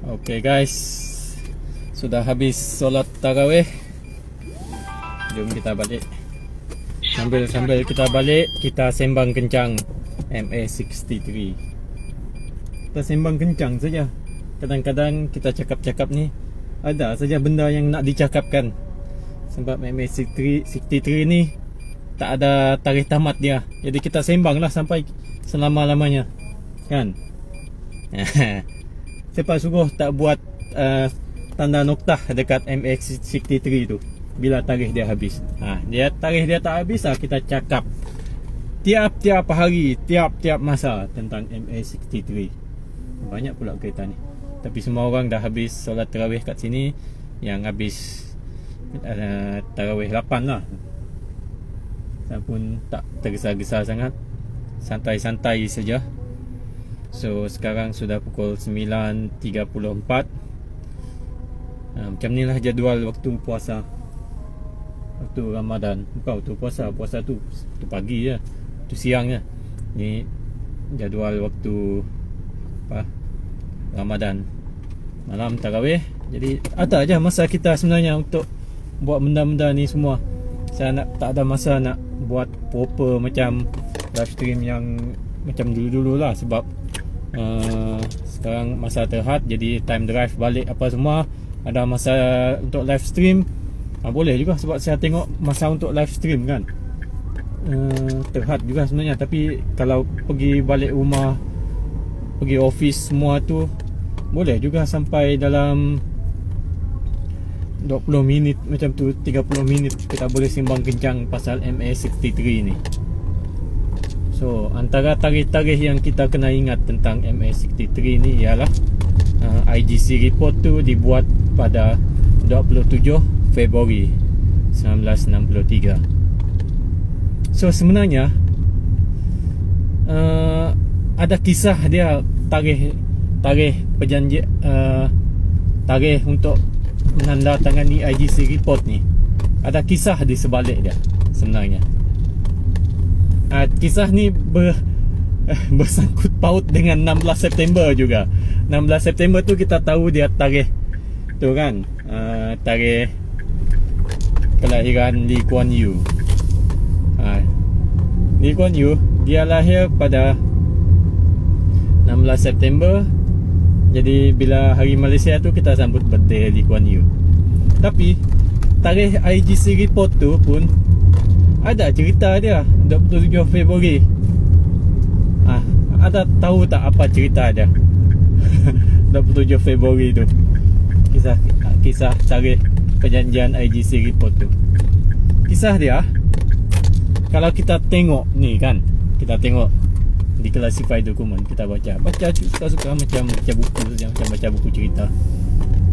Oke guys, sudah habis solat tarawih. Jom kita balik. Sambil kita balik, kita sembang kencang MA63. Kita sembang kencang saja. Kadang-kadang kita cakap-cakap ni ada saja benda yang nak dicakapkan. Sebab MA63 ni tak ada tarikh tamat dia. Jadi kita sembang lah sampai selama-lamanya, kan? Siapa suruh tak buat tanda noktah dekat MA63 tu bila tarikh dia habis. Tarikh dia tak habis lah, kita cakap tiap-tiap hari, tiap-tiap masa tentang MA63. Banyak pula kereta ni. Tapi semua orang dah habis solat tarawih kat sini. Yang habis tarawih 8 lah. Saya pun tak tergesa-gesa sangat, santai-santai saja. So sekarang sudah pukul 9.34. Macam ni lah jadual waktu puasa, waktu Ramadan. Bukan waktu puasa, puasa tu pagi je, tu siang je. Ni jadual waktu Ramadan, malam tarawih. Jadi ada je masa kita sebenarnya untuk buat benda-benda ni semua. Saya tak ada masa nak buat proper macam live stream yang macam dulu-dulu lah. Sebab sekarang masa terhad, jadi time drive balik apa semua. Ada masa untuk live stream, boleh juga sebab saya tengok masa untuk live stream kan terhad juga sebenarnya. Tapi kalau pergi balik rumah, pergi office semua tu, boleh juga sampai dalam 20 minit macam tu, 30 minit kita boleh sembang kencang pasal MA63 ni. So antara tarikh-tarikh yang kita kena ingat tentang MA63 ni ialah IGC report tu dibuat pada 27 Februari 1963. So sebenarnya ada kisah dia, tarikh perjanjian, tarikh untuk menandatangani IGC report ni. Ada kisah di sebalik dia sebenarnya. Kisah ni bersangkut paut dengan 16 September juga. 16 September tu kita tahu dia tarikh tu kan, tarikh kelahiran Lee Kuan Yew. Lee Kuan Yew dia lahir pada 16 September. Jadi bila hari Malaysia tu kita sambut birthday Lee Kuan Yew. Tapi tarikh IGC report tu pun ada cerita dia, 27 Februari. Ada tahu tak apa cerita dia? 27 Februari tu, kisah tarikh perjanjian IGC report tu. Kisah dia, kalau kita tengok ni kan, kita tengok di classified dokumen, kita baca suka-suka macam baca buku saja, macam baca buku cerita.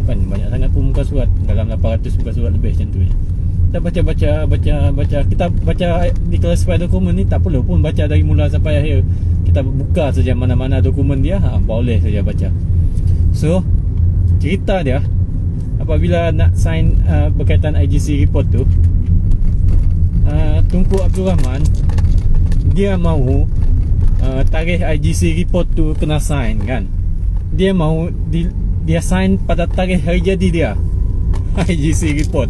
Kan banyak sangat pun muka surat, dalam 800 muka surat lebih macam tu. Kita baca, kita baca di classified dokumen ni, tak perlu pun baca dari mula sampai akhir. Kita buka saja mana-mana dokumen dia, boleh saja baca. So cerita dia, apabila nak sign berkaitan IGC report tu, Tunku Abdul Rahman dia mahu tarikh IGC report tu kena sign kan. Dia mahu dia sign pada tarikh hari jadi dia IGC report.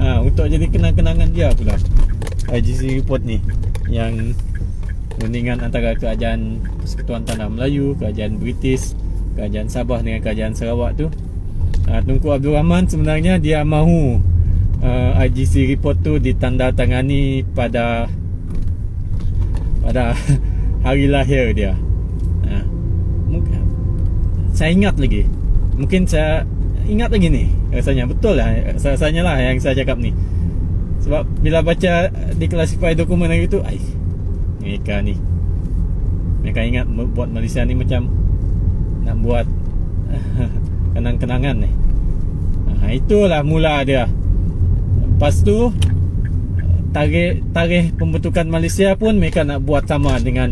Untuk jadi kenang-kenangan dia pula IGC report ni, yang rundingan antara kerajaan Persekutuan Tanah Melayu, kerajaan British, kerajaan Sabah dengan kerajaan Sarawak tu. Tunku Abdul Rahman sebenarnya dia mahu IGC report tu ditandatangani pada hari lahir dia. Saya ingat lagi, mungkin saya ingat lagi ni, rasanya betul lah, rasanya lah yang saya cakap ni. Sebab bila baca di classified dokumen hari tu, mereka ingat buat Malaysia ni macam nak buat kenang-kenangan ni. Itulah mula dia. Lepas tu tarikh pembentukan Malaysia pun mereka nak buat sama dengan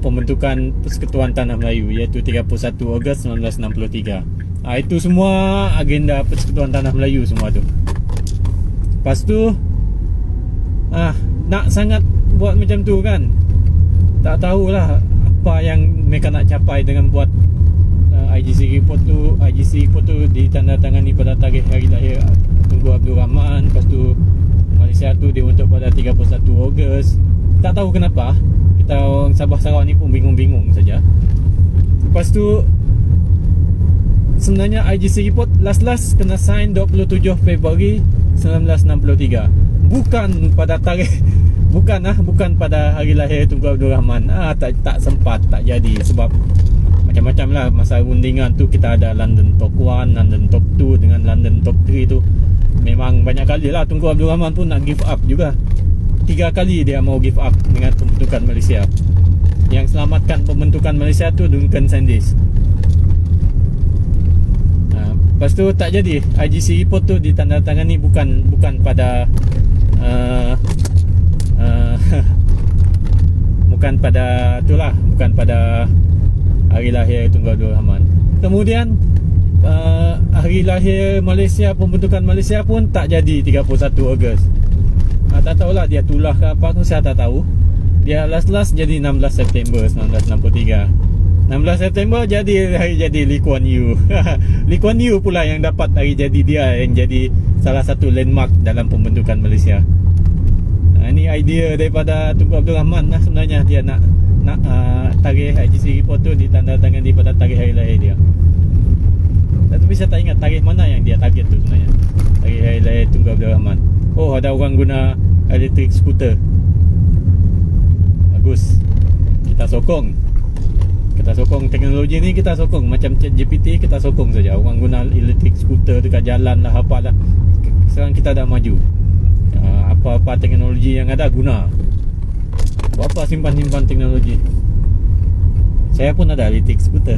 pembentukan Persekutuan Tanah Melayu, iaitu 31 Ogos 1963. Itu semua agenda Persekutuan Tanah Melayu semua tu. Lepas tu nak sangat buat macam tu kan, tak tahulah apa yang mereka nak capai dengan buat IGC report tu ditandatangani pada tarikh hari lahir Tunku Abdul Rahman. Lepas tu Malaysia tu dibentuk pada 31 Ogos. Tak tahu kenapa kita orang Sabah Sarawak ni pun bingung-bingung saja. Lepas tu sebenarnya IGC report last kena sign 27 Februari 1963. Bukan pada tarikh bukan pada hari lahir Tunku Abdul Rahman. Tak sempat, tak jadi sebab macam-macam lah masa rundingan tu. Kita ada London Top 1, London Top 2 dengan London Top 3 tu. Memang banyak kali lah Tunku Abdul Rahman pun nak give up juga. 3 kali dia mau give up dengan pembentukan Malaysia. Yang selamatkan pembentukan Malaysia tu Duncan Sandys. Lepas tu tak jadi. IGC report tu ditandatangani bukan pada bukan pada hari lahir Tunku Abdul Rahman. Kemudian hari lahir Malaysia, pembentukan Malaysia pun tak jadi 31 Ogos. Tak tahulah dia tulah ke apa tu, saya tak tahu. Dia last jadi 16 September 1963. 16 September jadi Lee Kuan Yew. Lee Kuan Yew pula yang dapat hari jadi dia, yang jadi salah satu landmark dalam pembentukan Malaysia. Ini idea daripada Tunku Abdul Rahman lah sebenarnya. Dia nak tarikh IGC report tu ditandatangani pada tarikh hari lahir dia. Tapi saya tak ingat tarikh mana yang dia target tu sebenarnya. Tarikh hari lahir Tunku Abdul Rahman. Oh, ada orang guna electric scooter. Bagus. Kita sokong teknologi ni, kita sokong. Macam ChatGPT kita sokong saja. Orang guna electric scooter dekat jalan lah, apalah. Sekarang kita dah maju. Apa-apa teknologi yang ada guna. Buat apa simpan-simpan teknologi? Saya pun ada electric scooter.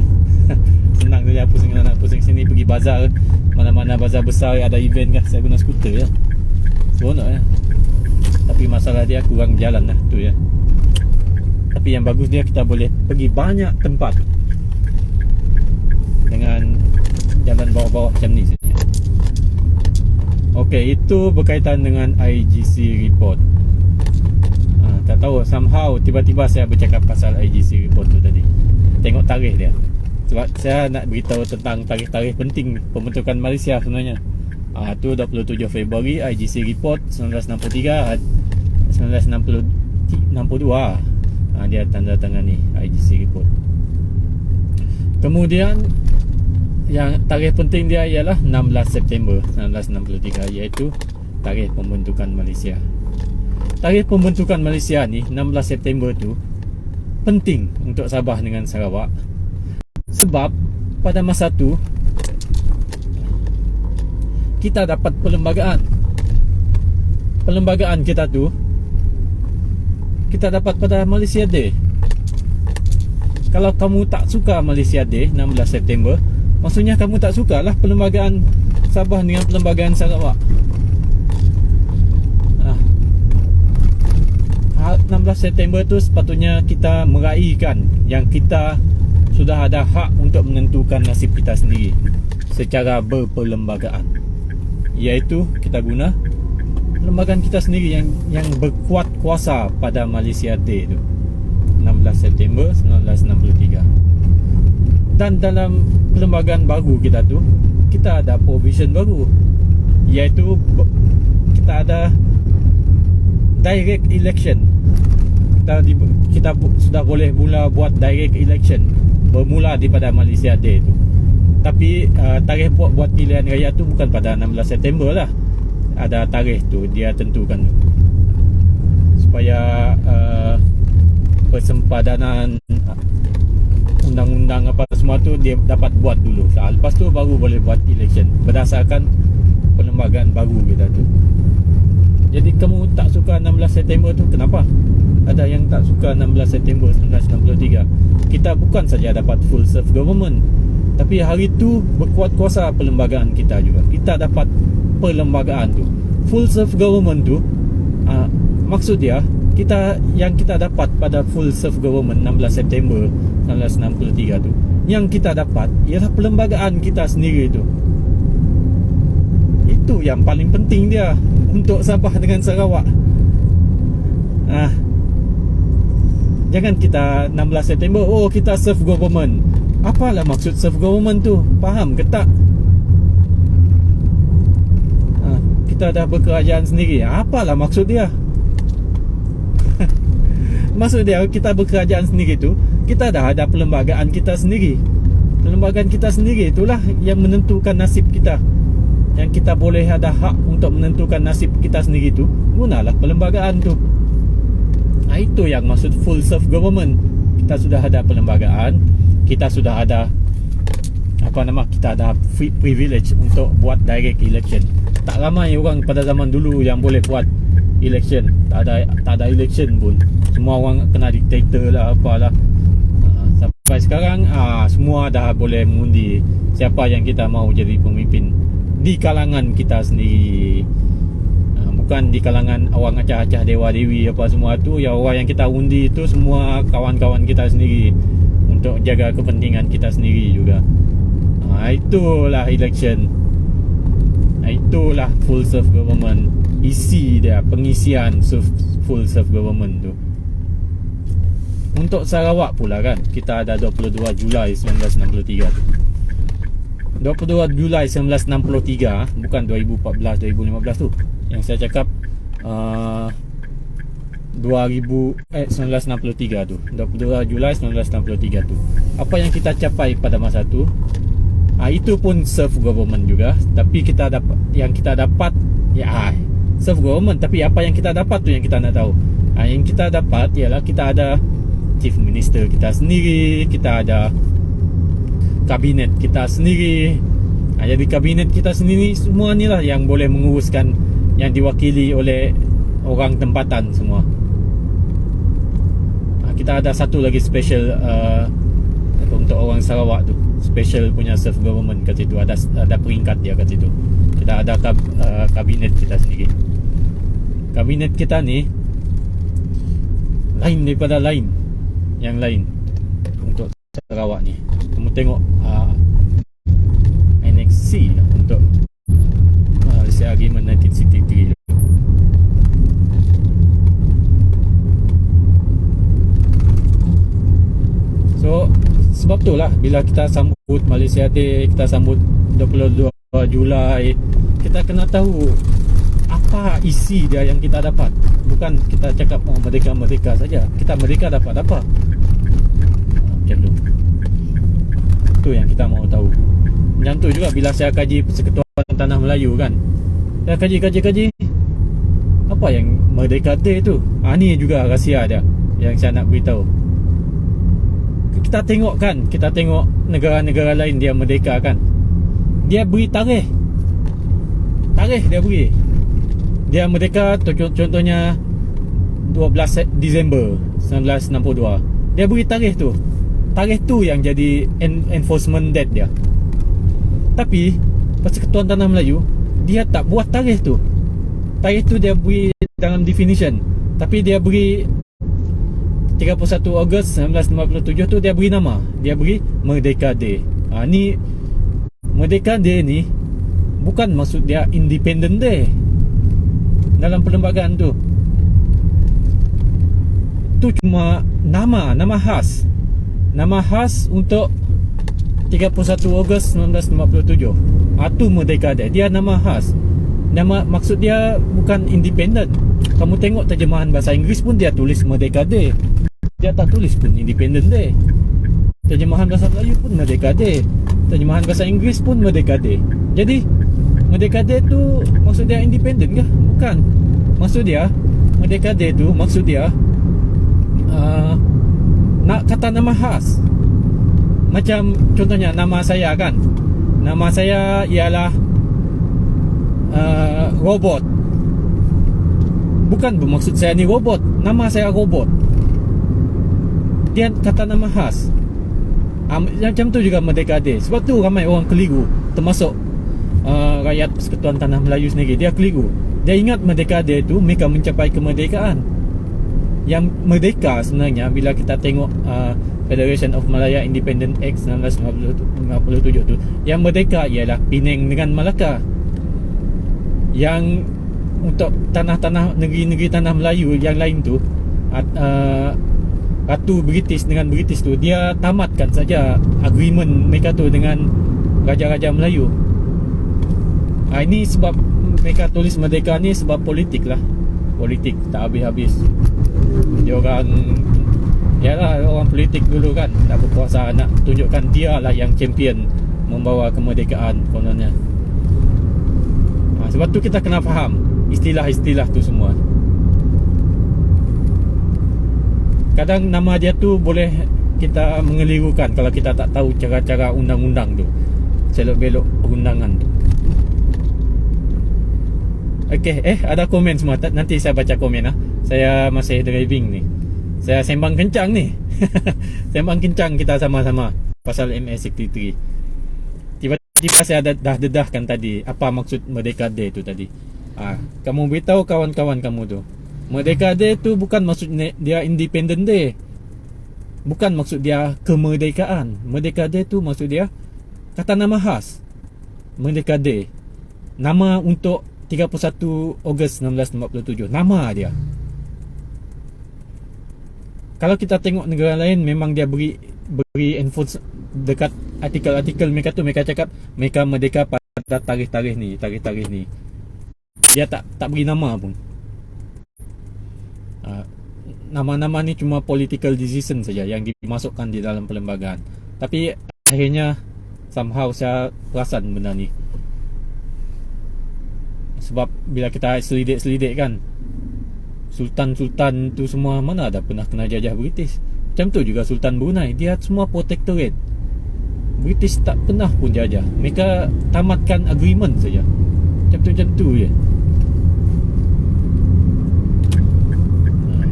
Senang saja, pusing sini, pergi bazar. Mana-mana bazar besar ada event kah, saya guna scooter ya. Seronok ya. Tapi masalah dia kurang jalan lah tu ya. Tapi yang bagus dia, kita boleh pergi banyak tempat dengan jalan bawah-bawah macam ni saja. Okey, itu berkaitan dengan IGC report. Tak tahu, somehow tiba-tiba saya bercakap pasal IGC report tu tadi. Tengok tarikh dia. Sebab saya nak beritahu tentang tarikh-tarikh penting pembentukan Malaysia sebenarnya. Tu 27 Februari IGC report 1963, 1962. Dia tanda tangan ni IGC report. Kemudian yang tarikh penting dia ialah 16 September 1963, iaitu tarikh pembentukan Malaysia. Tarikh pembentukan Malaysia ni 16 September tu penting untuk Sabah dengan Sarawak. Sebab pada masa tu kita dapat perlembagaan kita tu kita dapat pada Malaysia Day. Kalau kamu tak suka Malaysia Day 16 September, maksudnya kamu tak sukalah perlembagaan Sabah dengan perlembagaan Sarawak. 16 September tu sepatutnya kita meraihkan yang kita sudah ada hak untuk menentukan nasib kita sendiri secara berperlembagaan. Iaitu kita guna perlembagaan kita sendiri yang berkuat kuasa pada Malaysia Day tu, 16 September 1963. Dan dalam perlembagaan baru kita tu, kita ada provision baru, iaitu kita ada direct election. Kita sudah boleh mula buat direct election bermula daripada Malaysia Day tu. Tapi tarikh buat pilihan raya tu bukan pada 16 September lah. Ada tarikh tu dia tentukan tu, supaya persempadanan undang-undang apa semua tu dia dapat buat dulu. Lepas tu baru boleh buat election berdasarkan perlembagaan baru kita tu. Jadi kamu tak suka 16 September tu, kenapa? Ada yang tak suka 16 September 1963. Kita bukan saja dapat full serve government, tapi hari tu berkuat kuasa perlembagaan kita juga. Kita dapat perlembagaan tu, full serve government tu. Maksud dia, yang kita dapat pada full serve government 16 September 1963 tu, yang kita dapat ialah perlembagaan kita sendiri tu. Itu yang paling penting dia untuk Sabah dengan Sarawak. Jangan kita 16 September kita serve government. Apalah maksud self-government tu? Faham ke tak? Kita dah berkerajaan sendiri. Apalah maksud dia? Maksud dia kita berkerajaan sendiri tu, kita dah ada perlembagaan kita sendiri. Perlembagaan kita sendiri itulah yang menentukan nasib kita. Yang kita boleh ada hak untuk menentukan nasib kita sendiri tu, gunalah perlembagaan tu. Itu yang maksud full self-government. Kita sudah ada perlembagaan, kita sudah ada kita ada free privilege untuk buat direct election. Tak ramai orang pada zaman dulu yang boleh buat election. Tak ada election pun. Semua orang kena dictator lah, apalah. Sampai sekarang semua dah boleh mengundi siapa yang kita mahu jadi pemimpin di kalangan kita sendiri. Bukan di kalangan orang acah-acah dewa-dewi apa semua tu. Ya, orang yang kita undi tu semua kawan-kawan kita sendiri untuk jaga kepentingan kita sendiri juga. Itulah election. Itulah full self-government. Isi dia, pengisian full self-government tu. Untuk Sarawak pula kan, kita ada 22 Julai 1963 tu. 22 Julai 1963, bukan 2014-2015 tu. Yang saya cakap 1963 tu. 22 Julai 1963 tu. Apa yang kita capai pada masa tu, itu pun self-government juga. Tapi kita dapat, yang kita dapat self-government, tapi apa yang kita dapat tu yang kita nak tahu. Yang kita dapat ialah kita ada Chief Minister kita sendiri, kita ada kabinet kita sendiri. Jadi kabinet kita sendiri semua ni lah yang boleh menguruskan, yang diwakili oleh orang tempatan semua. Kita ada satu lagi special untuk orang Sarawak tu, special punya self-government kat situ. Ada peringkat dia kat situ. Kita ada kabinet kita sendiri. Kabinet kita ni lain daripada yang lain untuk Sarawak ni. Kamu tengok NXC untuk Malaysia Agreement 1963 tu. So sebab tu lah bila kita sambut Malaysia Day, kita sambut 22 Julai, kita kena tahu apa isi dia yang kita dapat. Bukan kita cakap merdeka saja. Kita merdeka dapat apa? Macam tu. Itu yang kita mahu tahu. Macam tu juga bila saya kaji Persekutuan Tanah Melayu kan, saya kaji apa yang Merdeka Day tu. Ni juga rahsia dia yang saya nak beritahu. Kita tengok kan, kita tengok negara-negara lain dia merdeka kan, dia beri tarikh dia beri. Dia merdeka contohnya 12 Disember 1962. Dia beri tarikh tu yang jadi enforcement date dia. Tapi Persekutuan Tanah Melayu dia tak buat tarikh tu. Tarikh tu dia beri dalam definition, tapi dia beri 31 Ogos 1957 tu dia beri nama. Dia beri Merdeka Day. Ni Merdeka Day ni bukan maksud dia Independent Day dalam perlembagaan tu. Tu cuma nama khas. Nama khas untuk 31 Ogos 1957. Tu Merdeka Day. Dia nama khas. Nama maksud dia bukan independent. Kamu tengok terjemahan bahasa Inggeris pun dia tulis Merdeka Day. Dia tak tulis pun Independent Day. Terjemahan bahasa Melayu pun Merdeka Day. Terjemahan bahasa Inggeris pun Merdeka Day. Jadi Merdeka Day tu maksud dia independent ke? Bukan. Maksud dia Merdeka Day tu maksud dia nak kata nama khas. Macam contohnya nama saya kan, nama saya ialah robot. Bukan bermaksud saya ni robot. Nama saya robot. Dia kata nama khas. Macam tu juga Merdeka Day. Sebab tu ramai orang keliru, termasuk rakyat Persekutuan Tanah Melayu sendiri. Dia keliru. Dia ingat Merdeka Day tu mereka mencapai kemerdekaan. Yang merdeka sebenarnya bila kita tengok Federation of Malaya Independent Act 1957 tu, yang merdeka ialah Penang dengan Melaka. Yang untuk tanah-tanah negeri-negeri Tanah Melayu yang lain tu Ratu British dengan British tu, dia tamatkan saja agreement mereka tu dengan Raja-Raja Melayu. Ini sebab mereka tulis merdeka ni sebab politik lah. Politik tak habis-habis. Dia orang, yalah, orang politik dulu kan, nak berkuasa, nak tunjukkan dia lah yang champion membawa kemerdekaan kononnya. Sebab tu kita kena faham istilah-istilah tu semua. Kadang nama dia tu boleh kita mengelirukan kalau kita tak tahu cara-cara undang-undang tu, selok-belok perundangan tu. Okey, ada komen semua. Nanti saya baca komen lah. Saya masih driving ni. Saya sembang kencang ni. Sembang kencang kita sama-sama pasal MS63. Tiba-tiba saya dah dedahkan tadi apa maksud Merdeka Day tu tadi. Kamu beritahu kawan-kawan kamu tu, Merdeka Day tu bukan maksud dia Independent Day. Bukan maksud dia kemerdekaan. Merdeka Day tu maksud dia kata nama khas. Merdeka Day, nama untuk 31 Ogos 1947. Nama dia. Kalau kita tengok negara lain, memang dia beri enforce dekat artikel-artikel mereka tu. Mereka cakap mereka merdeka pada tarikh-tarikh ni, tarikh-tarikh ni. Dia tak beri nama pun. Nama-nama ni cuma political decision saja yang dimasukkan di dalam perlembagaan. Tapi akhirnya somehow saya perasan benda ni. Sebab bila kita selidik-selidik kan, Sultan-Sultan tu semua mana ada pernah kena jajah British. Macam tu juga Sultan Brunei, dia semua protectorate. British tak pernah pun jajah. Mereka tamatkan agreement saja. Macam tu je.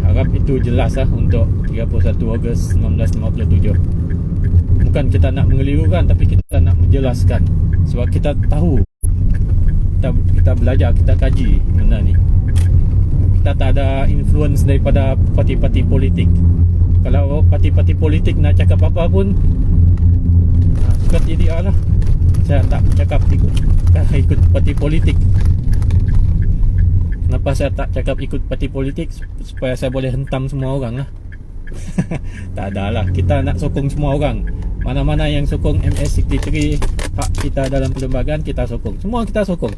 Harap itu jelas lah untuk 31 Ogos 1957. Bukan kita nak mengelirukan, tapi kita nak menjelaskan. Sebab kita tahu, kita belajar, kita kaji benda ni. Kita tak ada influence daripada parti-parti politik. Kalau parti-parti politik nak cakap apa pun, suka dia lah. Saya tak cakap ikut parti politik. Kenapa saya tak cakap ikut parti politik? Supaya saya boleh hentam semua orang lah. Tak ada lah. Kita nak sokong semua orang. Mana-mana yang sokong MS63, hak kita dalam perlembagaan, kita sokong. Semua kita sokong.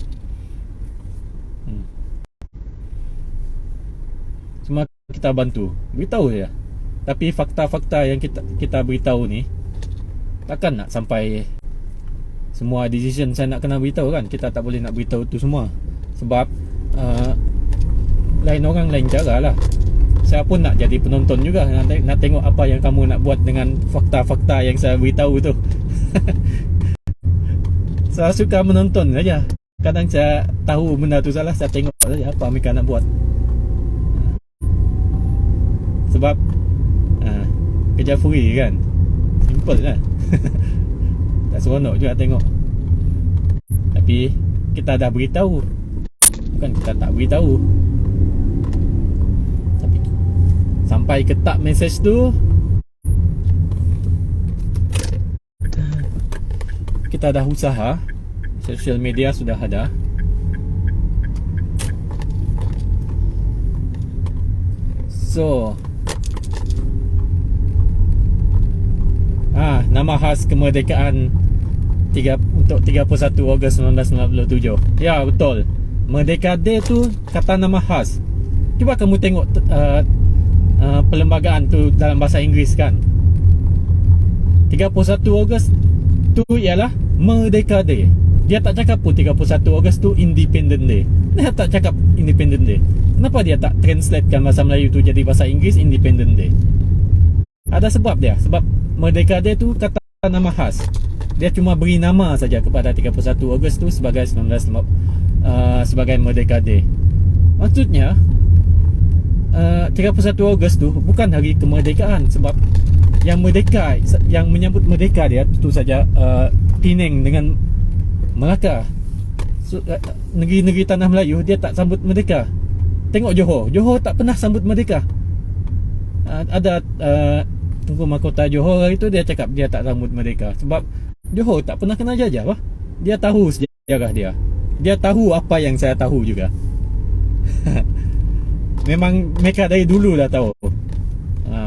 Semua kita bantu. Beritahu je. Tapi fakta-fakta yang kita beritahu ni, takkan nak sampai semua decision saya nak kena beritahu kan. Kita tak boleh nak beritahu tu semua. Sebab lain orang lain cara lah. Saya pun nak jadi penonton juga, nak tengok apa yang kamu nak buat dengan fakta-fakta yang saya beritahu tu. Saya suka menonton saja. Kadang saya tahu benda tu salah, saya tengok saja apa mereka nak buat. Sebab kerja free kan, simple lah. Tak seronok juga tengok. Tapi kita dah beritahu. Bukan kita tak beritahu, tapi sampai ke tak message tu, kita dah usaha. Social media sudah ada. So nama khas kemerdekaan untuk 31 Ogos 1997. Ya, betul. Merdeka Day tu kata nama khas. Cuba kamu tengok perlembagaan tu dalam bahasa Inggeris kan. 31 Ogos tu ialah Merdeka Day. Dia tak cakap pun 31 Ogos tu Independent Day. Dia tak cakap Independent Day. Kenapa dia tak translatekan bahasa Melayu tu jadi bahasa Inggeris Independent Day? Ada sebab dia. Sebab Merdeka Day tu kata nama khas. Dia cuma beri nama saja kepada 31 Ogos tu sebagai sebagai Merdeka Day. Maksudnya 31 Ogos tu bukan hari kemerdekaan. Sebab yang merdeka, yang menyambut merdeka dia tentu saja Penang dengan Melaka. Negeri-negeri tanah Melayu dia tak sambut merdeka. Tengok Johor. Johor tak pernah sambut merdeka. Ada Tunku Mahkota Johor hari tu dia cakap dia tak sambut merdeka. Sebab Johor tak pernah kena jajah bah. Dia tahu sejarah dia. Dia tahu apa yang saya tahu juga. Memang mereka dari dulu dah tahu.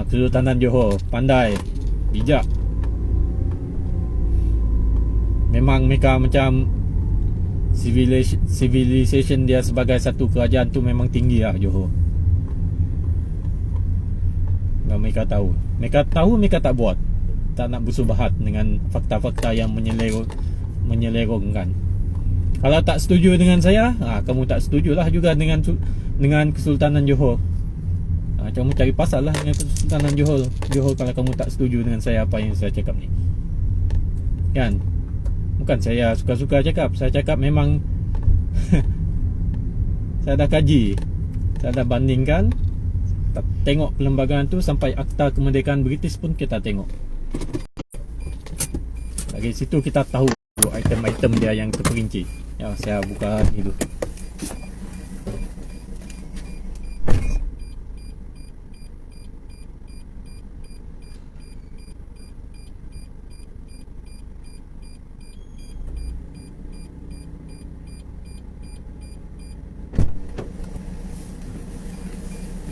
Kesultanan Johor. Pandai, bijak. Memang mereka macam civilization dia sebagai satu kerajaan tu memang tinggi lah Johor. Dan mereka tahu, mereka tak buat, tak nak bersubahat dengan fakta-fakta yang menyelewengkan. Kalau tak setuju dengan saya, kamu tak setujulah juga dengan Kesultanan Johor. Kamu cari pasal lah dengan Kesultanan Johor kalau kamu tak setuju dengan saya apa yang saya cakap ni. Kan? Bukan saya suka-suka cakap. Saya cakap memang saya dah kaji, saya dah bandingkan. Kita tengok perlembagaan tu sampai Akta Kemerdekaan British pun kita tengok. Dari situ kita tahu item-item dia yang terperinci. Ya, saya buka itu.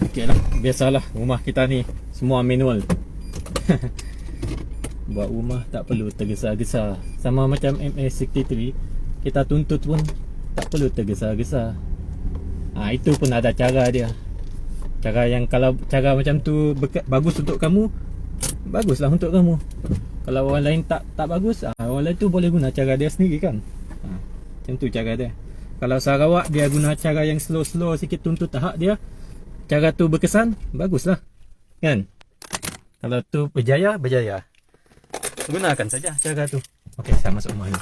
Okey lah, biasalah rumah kita ni semua manual. Buat rumah tak perlu tergesa-gesa. Sama macam MA63, kita tuntut pun tak perlu tergesa-gesa. Itu pun ada cara dia. Cara yang kalau cara macam tu bagus untuk kamu, baguslah untuk kamu. Kalau orang lain tak bagus, orang lain tu boleh guna cara dia sendiri kan. Macam tu cara dia. Kalau Sarawak dia guna cara yang slow-slow sikit, tuntut tahap dia, cara tu berkesan, baguslah kan. Kalau tu berjaya, gunakan saja cara tu. Okey, saya masuk rumah ni.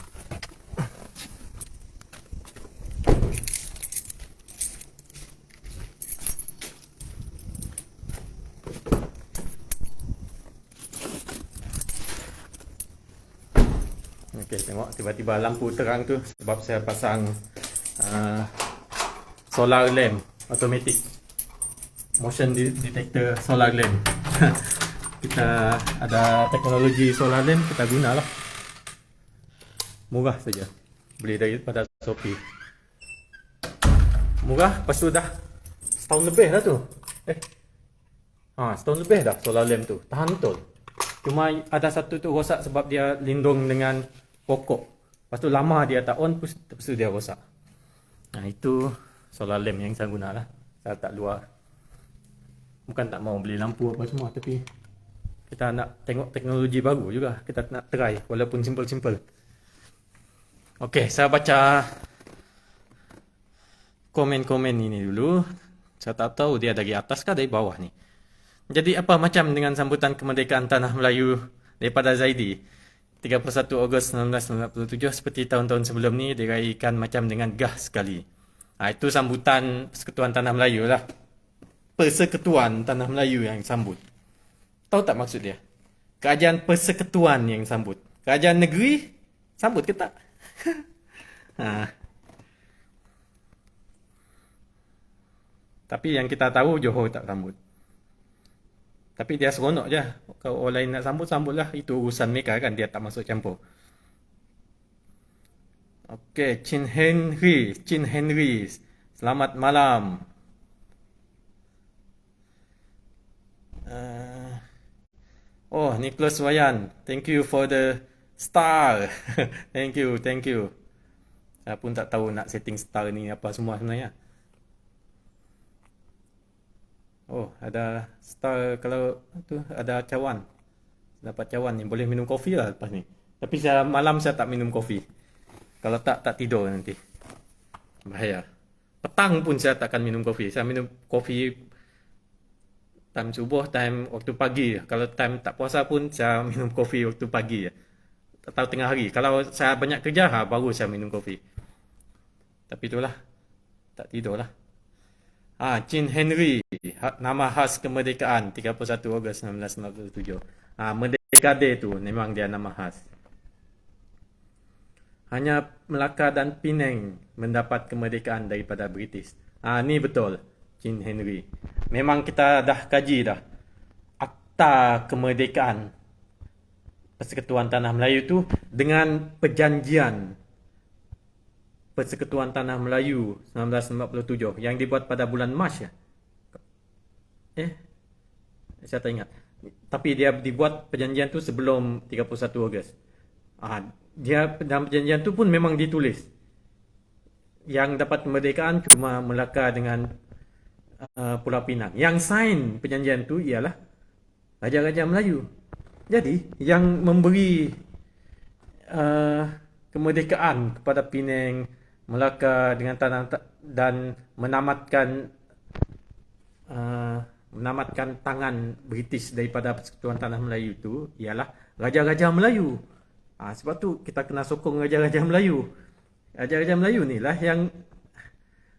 Okey, tengok tiba-tiba lampu terang tu sebab saya pasang solar lamp automatic, motion detector solar lamp. Kita ada teknologi solar lamp, kita gunalah. Murah saja, beli daripada Shopee. Murah, lepas tu dah setahun lebih dah tu. Setahun lebih dah solar lamp tu, tahan betul. Cuma ada satu tu rosak sebab dia lindung dengan pokok. Lepas tu lama dia tak on, lepas tu dia rosak. Itu solar lamp yang saya guna lah. Saya tak luar, bukan tak mau beli lampu apa semua, tapi kita nak tengok teknologi baru juga. Kita nak try walaupun simple-simple. Okey, saya baca komen-komen ini dulu. Saya tak tahu dia dari atas kah dari bawah ni. Jadi apa macam dengan sambutan kemerdekaan Tanah Melayu daripada Zaidi 31 Ogos 1997 seperti tahun-tahun sebelum ni diraikan macam dengan gah sekali. Itu sambutan Persekutuan Tanah Melayu lah. Persekutuan Tanah Melayu yang sambut. Tahu tak maksud dia? Kerajaan persekutuan yang sambut. Kerajaan negeri sambut ke tak? Tapi yang kita tahu Johor tak sambut. Tapi dia seronok je. Kalau orang lain nak sambut, sambutlah. Itu urusan mereka kan, dia tak masuk campur. Okey, Chin Henry. Selamat malam. Nicholas Wayan, thank you for the star. Thank you. Saya pun tak tahu nak setting star ni apa semua sebenarnya. Ada star kalau tu ada cawan. Dapat cawan ni boleh minum kopi lah lepas ni. Tapi malam saya tak minum kopi. Kalau tak tidur nanti. Bahaya. Petang pun saya takkan minum kopi. Saya minum kopi time subuh, time waktu pagi. Kalau time tak puasa pun saya minum kopi waktu pagi. Atau tengah hari. Kalau saya banyak kerja, baru saya minum kopi. Tapi itulah, tak tidur lah. Chin Henry, nama khas kemerdekaan 31 Ogos 1997. Merdeka Day tu memang dia nama khas. Hanya Melaka dan Penang mendapat kemerdekaan daripada British. Ni betul, Chin Henry. Memang kita dah kaji dah. Akta Kemerdekaan Persekutuan Tanah Melayu tu dengan perjanjian Persekutuan Tanah Melayu 1997 yang dibuat pada bulan Mac ya. Saya tak ingat. Tapi dia dibuat perjanjian tu sebelum 31 Ogos. Dia dalam perjanjian tu pun memang ditulis yang dapat kemerdekaan cuma Melaka dengan Pulau Pinang. Yang sign perjanjian tu ialah Raja-Raja Melayu. Jadi yang memberi kemerdekaan kepada Penang, Melaka dengan tanah dan menamatkan tangan British daripada Persekutuan Tanah Melayu itu ialah Raja-Raja Melayu. Sebab tu kita kena sokong Raja-Raja Melayu. Raja-Raja Melayu ni lah yang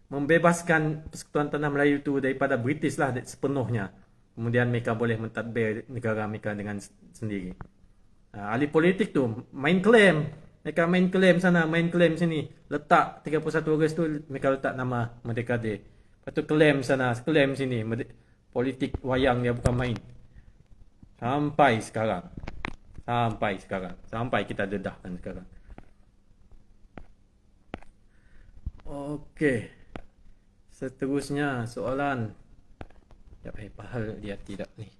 membebaskan Persekutuan Tanah Melayu tu daripada British lah sepenuhnya. Kemudian mereka boleh mentadbir negara mereka dengan sendiri. Ahli politik tu main claim. Mereka main claim sana, main claim sini. Letak 31 Ogos tu mereka letak nama Merdeka Day. Lepas tu claim sana, claim sini. Politik wayang dia bukan main. Sampai sekarang. Sampai kita dedahkan sekarang. Okey. Seterusnya soalan. Pahal dia tidak ni.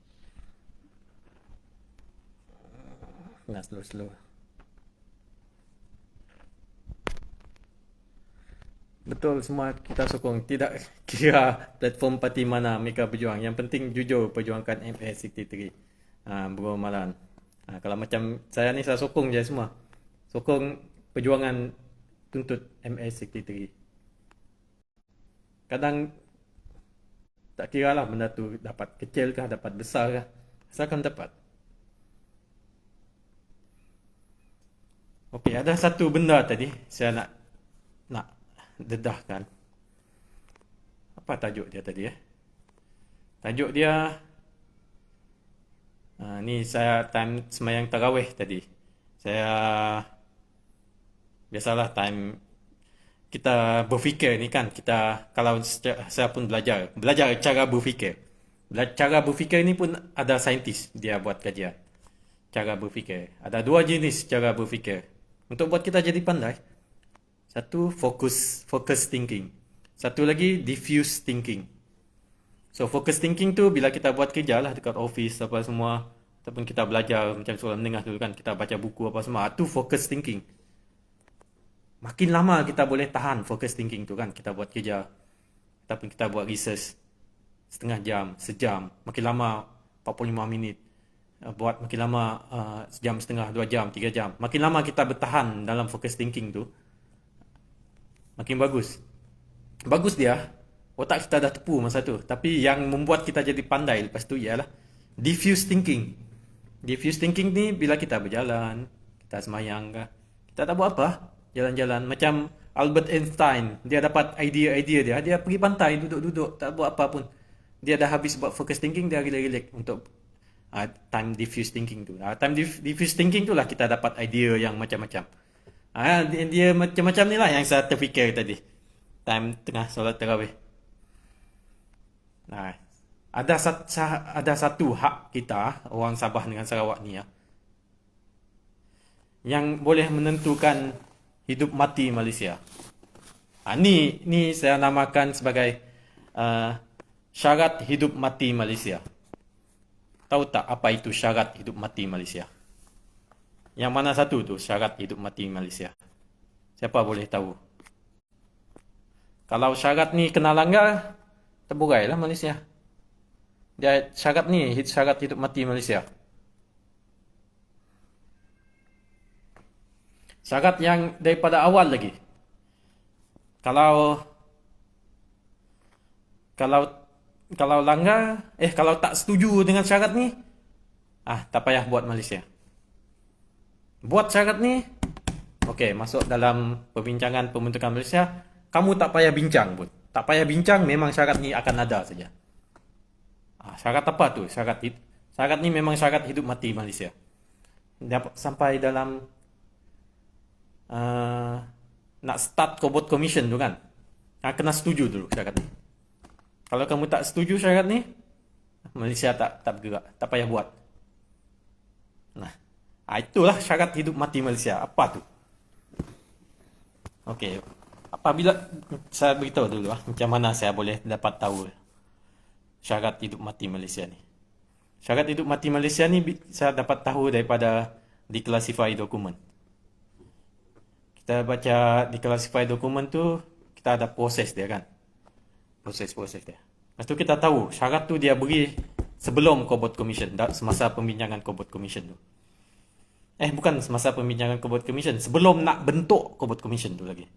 Nah, slow. Betul, semua kita sokong. Tidak kira platform parti mana mereka berjuang. Yang penting jujur perjuangkan MS63. Beramalan. Kalau macam saya ni, saya sokong je semua. Sokong perjuangan tuntut MS63. Kadang tak kira lah benda tu dapat kecil kah, dapat besar kah. Asalkan dapat. Okey, ada satu benda tadi saya nak dedahkan. Apa tajuk dia tadi? Tajuk dia ni saya time semayang tarawih tadi. Saya biasalah time kita berfikir ni kan, kita kalau saya pun belajar cara berfikir. Cara berfikir ni pun ada saintis dia buat kajian. Cara berfikir. Ada dua jenis cara berfikir. Untuk buat kita jadi pandai. Satu focus thinking. Satu lagi diffuse thinking. So focus thinking tu bila kita buat kerja lah dekat office apa semua, ataupun kita belajar macam sekolah menengah dulu kan, kita baca buku apa semua, tu focus thinking. Makin lama kita boleh tahan focus thinking tu kan, kita buat kerja ataupun kita buat research setengah jam, sejam, makin lama 45 minit, buat makin lama sejam setengah, 2 jam, 3 jam. Makin lama kita bertahan dalam focus thinking tu, makin bagus. Bagus dia, otak kita dah tepu masa tu. Tapi yang membuat kita jadi pandai lepas tu ialah diffuse thinking. Diffuse thinking ni bila kita berjalan, kita semayang kah, kita tak buat apa, jalan-jalan. Macam Albert Einstein, dia dapat idea dia pergi pantai, duduk-duduk, tak buat apa pun. Dia dah habis buat focus thinking, dia relax untuk time diffuse thinking tu. Time diffuse thinking tu lah kita dapat idea yang macam-macam. Dia macam-macam ni lah yang saya terfikir tadi. Time tengah solat tarawih. Ada satu hak kita, orang Sabah dengan Sarawak ni ya, yang boleh menentukan hidup mati Malaysia. Ni saya namakan sebagai syarat hidup mati Malaysia. Tahu tak apa itu syarat hidup mati Malaysia? Yang mana satu tu syarat hidup mati Malaysia? Siapa boleh tahu? Kalau syarat ni kena langgar, terburailah Malaysia. Dia syarat ni, syarat hidup mati Malaysia. Syarat yang daripada awal lagi. Kalau langgar, kalau tak setuju dengan syarat ni, tak payah buat Malaysia. Buat syarat ni, okey, masuk dalam perbincangan pembentukan Malaysia, kamu tak payah bincang pun. Tak payah bincang, memang syarat ni akan ada saja. Syarat apa tu? Syarat ni memang syarat hidup mati Malaysia. Sampai dalam nak start Cobot Commission tu kan, kena setuju dulu syarat ni. Kalau kamu tak setuju syarat ni, Malaysia tak bergerak, tak payah buat. Itulah syarat hidup mati Malaysia. Apa tu? Okey, apabila saya beritahu dulu macam mana saya boleh dapat tahu syarat hidup mati Malaysia ni. Syarat hidup mati Malaysia ni saya dapat tahu daripada declassify dokumen. Kita baca declassify dokumen tu, kita ada proses dia kan. Proses-proses dia. Lepas tu kita tahu syarat tu dia beri sebelum kau buat commission, semasa pembincangan kau buat commission tu. Bukan semasa pembincangan kau buat commission, sebelum nak bentuk kau buat commission tu lagi.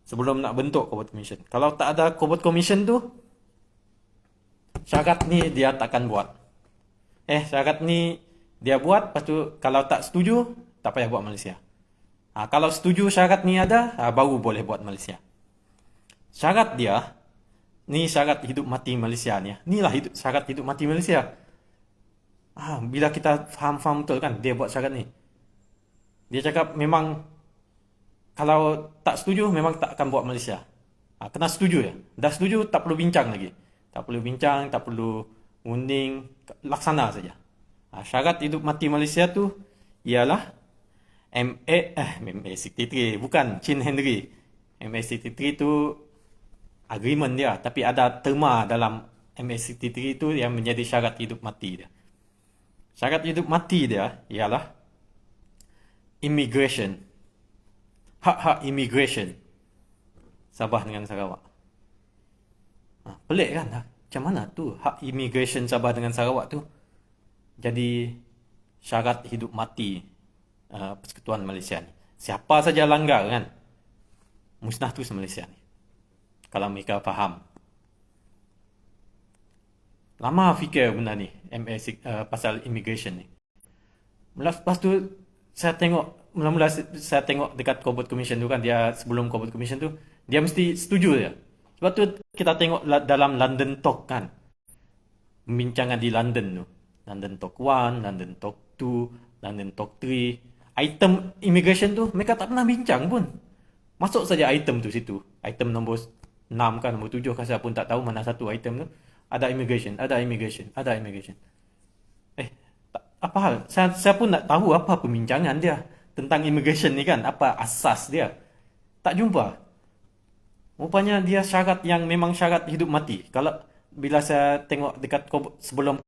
Sebelum nak bentuk kau buat commission. Kalau tak ada kau buat commission tu, syarat ni dia takkan buat. Syarat ni dia buat, lepas tu kalau tak setuju, tak payah buat Malaysia. Kalau setuju syarat ni ada, baru boleh buat Malaysia. Syarat dia, ni syarat hidup mati Malaysia ni. Inilah syarat hidup mati Malaysia. Bila kita faham betul kan, dia buat syarat ni. Dia cakap memang kalau tak setuju, memang tak akan buat Malaysia. Kena setuju ya. Dah setuju, tak perlu bincang lagi. Tak perlu bincang, tak perlu unding, laksana saja. Syarat hidup mati Malaysia tu ialah MA63, bukan Chin Henry. MA63 tu agreement dia, tapi ada terma dalam MA63 tu yang menjadi syarat hidup mati dia. Syarat hidup mati dia ialah immigration. Hak-hak immigration Sabah dengan Sarawak. Pelik kan? Macam mana tu hak immigration Sabah dengan Sarawak tu jadi syarat hidup mati Persekutuan Malaysia ni. Siapa saja langgar kan, musnah tu Malaysia ni. Kalau mereka faham. Lama fikir benda ni, pasal immigration ni. Lepas tu saya tengok, mula-mula saya tengok dekat Corporate Commission tu kan, dia sebelum Corporate Commission tu, dia mesti setuju je. Sebab tu kita tengok dalam London Talk kan, pembincangan di London tu. London Talk 1, London Talk 2, London Talk 3. Item immigration tu, mereka tak pernah bincang pun. Masuk saja item tu situ. Item nombor 6 kan, nombor 7 kan, saya pun tak tahu mana satu item tu. Ada immigration, ada immigration, ada immigration. Apa hal? Saya pun nak tahu apa pembincangan dia tentang immigration ni kan, apa asas dia. Tak jumpa. Rupanya dia syarat yang memang syarat hidup mati. Kalau bila saya tengok dekat sebelum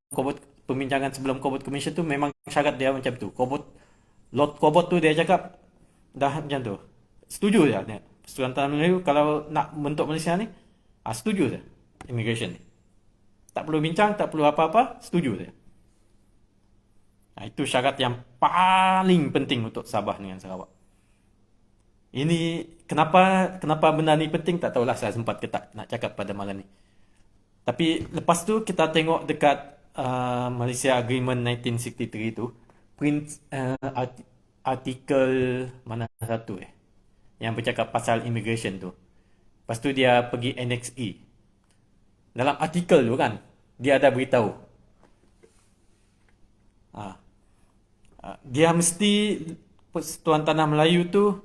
pembincangan sebelum Corporate Commission tu, memang syarat dia macam tu. Lord Cobot tu dia cakap dah macam tu. Setuju je dia. Persekutuan Tanah Melayu kalau nak bentuk Malaysia ni, setuju je immigration ni. Tak perlu bincang, tak perlu apa-apa, setuju je. Itu syarat yang paling penting untuk Sabah dengan Sarawak. Ini kenapa benda ni penting, tak tahulah saya sempat ke tak nak cakap pada malam ni. Tapi lepas tu kita tengok dekat Malaysia Agreement 1963 tu, artikel mana satu yang bercakap pasal immigration tu. Lepas tu dia pergi Annex E. Dalam artikel tu kan, dia ada beritahu dia mesti Persekutuan Tanah Melayu tu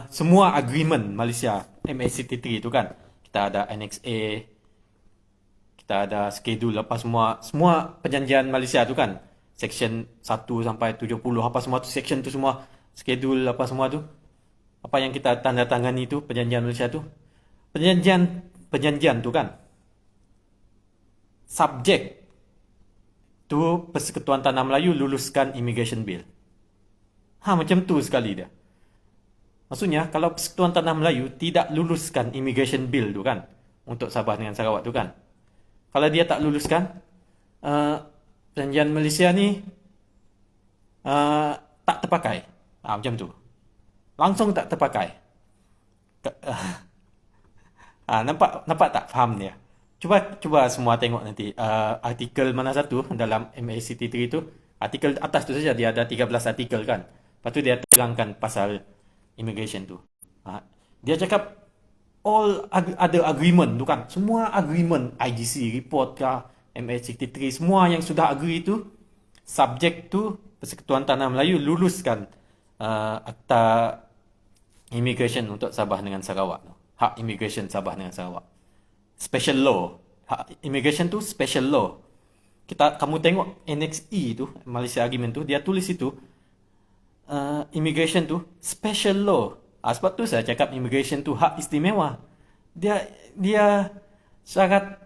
semua agreement Malaysia MA63 tu kan, kita ada Annex A, kita ada schedule apa semua perjanjian Malaysia tu kan, section 1 sampai 70 apa semua tu, section tu semua, schedule apa semua tu, apa yang kita tanda tangani tu, perjanjian Malaysia tu, perjanjian tu kan, subjek tu Persekutuan Tanah Melayu luluskan immigration bill. Macam tu sekali dia. Maksudnya kalau Persekutuan Tanah Melayu tidak luluskan immigration bill tu kan, untuk Sabah dengan Sarawak tu kan, kalau dia tak luluskan, perjanjian Malaysia ni tak terpakai. Macam tu. Langsung tak terpakai. Nampak tak faham dia? Cuba semua tengok nanti artikel mana satu dalam MA63 tu. Artikel atas tu saja dia ada 13 artikel kan. Lepas tu dia terangkan pasal immigration tu. Dia cakap all ada agreement tu kan. Semua agreement IGC report ke MA63 semua yang sudah agree tu, subjek tu Persekutuan Tanah Melayu luluskan akta immigration untuk Sabah dengan Sarawak. Hak immigration Sabah dengan Sarawak. Special law. Immigration tu special law. Kamu tengok Annex E tu, Malaysia Agreement tu, dia tulis itu immigration tu special law. Sebab tu saya cakap immigration tu hak istimewa. Dia syarat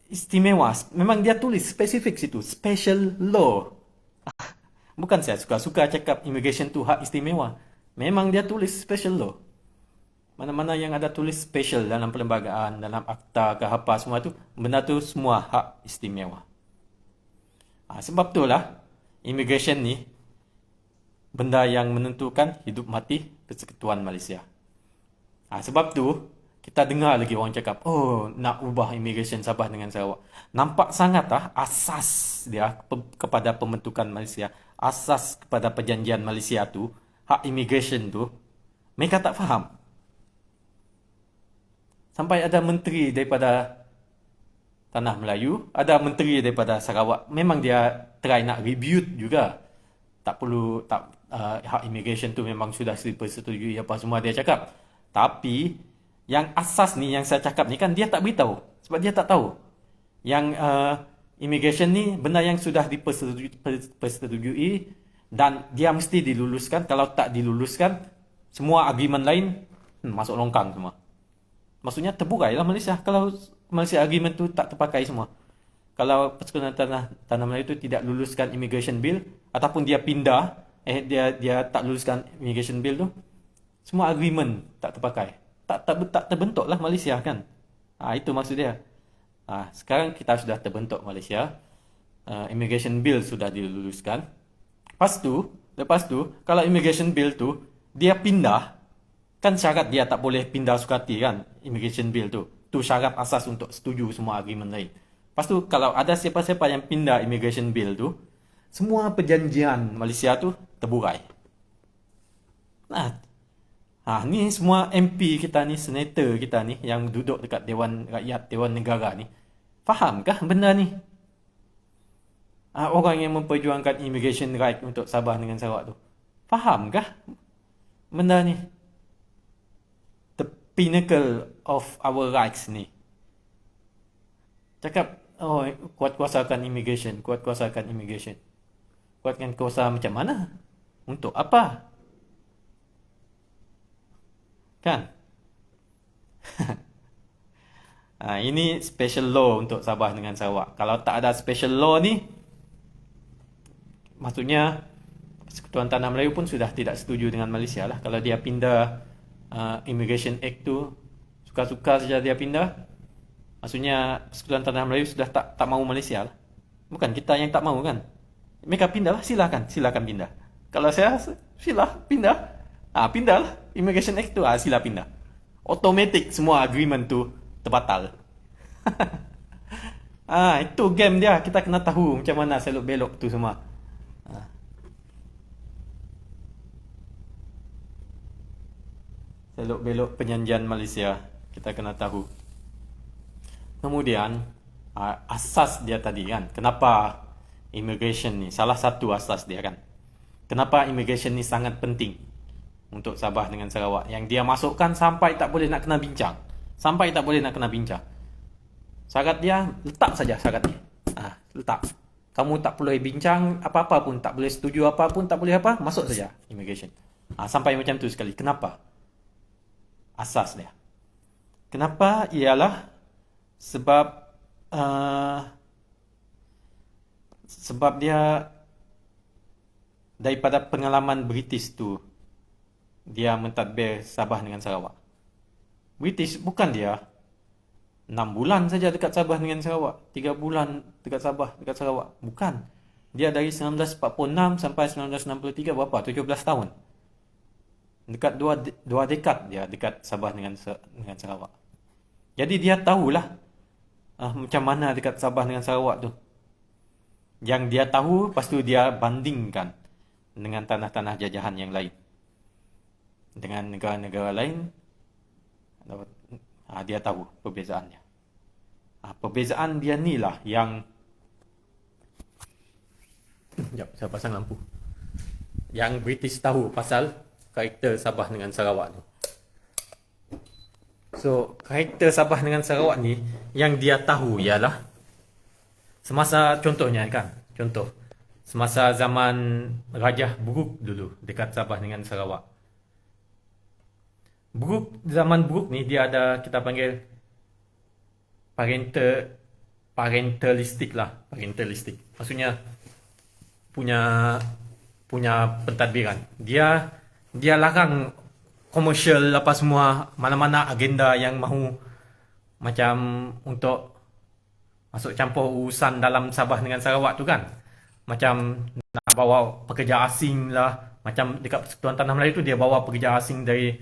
istimewa. Memang dia tulis spesifik situ, special law. Bukan saya suka-suka cakap immigration tu hak istimewa. Memang dia tulis special law. Mana-mana yang ada tulis special dalam perlembagaan, dalam akta ke apa semua tu, benda tu semua hak istimewa. Sebab itulah immigration ni benda yang menentukan hidup mati Persekutuan Malaysia. Sebab tu kita dengar lagi orang cakap, oh nak ubah immigration Sabah dengan Sarawak. Nampak sangat asas dia kepada pembentukan Malaysia, asas kepada perjanjian Malaysia tu, hak immigration tu, mereka tak faham. Sampai ada menteri daripada Tanah Melayu, ada menteri daripada Sarawak, memang dia try nak rebut juga. Tak perlu, hak immigration tu memang sudah dipersetujui apa semua dia cakap. Tapi yang asas ni yang saya cakap ni kan dia tak beritahu. Sebab dia tak tahu. Yang immigration ni benda yang sudah dipersetujui dan dia mesti diluluskan. Kalau tak diluluskan, semua agreement lain masuk longkang semua. Maksudnya terburai lah Malaysia kalau Malaysia agreement tu tak terpakai semua. Kalau Persekutuan Tanah Melayu tu tidak luluskan immigration bill ataupun dia pindah, dia tak luluskan immigration bill tu, semua agreement tak terpakai. Tak terbentuk lah Malaysia kan. Itu maksud dia. Sekarang kita sudah terbentuk Malaysia. Immigration bill sudah diluluskan. Lepas tu kalau immigration bill tu dia pindah, kan syarat dia tak boleh pindah sukati kan, immigration bill tu. Tu syarat asas untuk setuju semua agreement lain. Lepas tu kalau ada siapa-siapa yang pindah immigration bill tu, semua perjanjian Malaysia tu terburai. Ni semua MP kita ni, senator kita ni yang duduk dekat Dewan Rakyat, Dewan Negara ni, fahamkah benda ni? Orang yang memperjuangkan immigration right untuk Sabah dengan Sarawak tu, fahamkah benda ni? The pinnacle of our rights ni. Cakap, kuat-kuasakan immigration, kuat-kuasakan immigration. Kuatkan kuasa macam mana? Untuk apa? Kan? Ini special law untuk Sabah dengan Sarawak. Kalau tak ada special law ni, maksudnya Persekutuan Tanah Melayu pun sudah tidak setuju dengan Malaysia lah. Kalau dia pindah Immigration Act tu, suka-suka saja dia pindah, maksudnya Persekutuan Tanah Melayu sudah tak mahu Malaysia lah. Bukan kita yang tak mahu kan. Mereka pindah lah, silakan pindah. Kalau saya, sila pindah. Pindah lah. Immigration Act tu, sila pindah. Automatic semua agreement tu terbatal. Itu game dia. Kita kena tahu macam mana selok belok tu semua. Selok belok perjanjian Malaysia, kita kena tahu. Kemudian asas dia tadi kan, kenapa immigration ni, salah satu asas dia kan, kenapa immigration ni sangat penting untuk Sabah dengan Sarawak, yang dia masukkan sampai tak boleh nak kena bincang. Syarat dia, letak saja syarat ni. Letak. Kamu tak boleh bincang apa-apa pun, tak boleh setuju apa pun, tak boleh apa, masuk saja immigration. Sampai macam tu sekali. Kenapa? Asas dia. Kenapa? Ialah sebab dia daripada pengalaman British tu, dia mentadbir Sabah dengan Sarawak. British bukan dia 6 bulan saja dekat Sabah dengan Sarawak, 3 bulan dekat Sabah, dekat Sarawak. Bukan. Dia dari 1946 sampai 1963, berapa? 17 tahun. Dekat 2 dekad dia dekat Sabah dengan Sarawak. Jadi dia tahulah macam mana dekat Sabah dengan Sarawak tu. Yang dia tahu, lepas tu dia bandingkan dengan tanah-tanah jajahan yang lain, dengan negara-negara lain. Dia tahu perbezaannya. Perbezaan dia ni lah yang sekejap, saya pasang lampu. Yang British tahu pasal karakter Sabah dengan Sarawak tu. So, karakter Sabah dengan Sarawak ni yang dia tahu ialah semasa, contohnya kan, semasa zaman Rajah Buruk dulu dekat Sabah dengan Sarawak. Zaman Buruk ni dia ada, kita panggil parental parentalistik lah, parentalistik. Maksudnya punya punya pentadbiran. Dia larang komersial apa semua, mana-mana agenda yang mahu macam untuk masuk campur urusan dalam Sabah dengan Sarawak tu kan. Macam nak bawa pekerja asing lah. Macam dekat Persekutuan Tanah Melayu tu dia bawa pekerja asing dari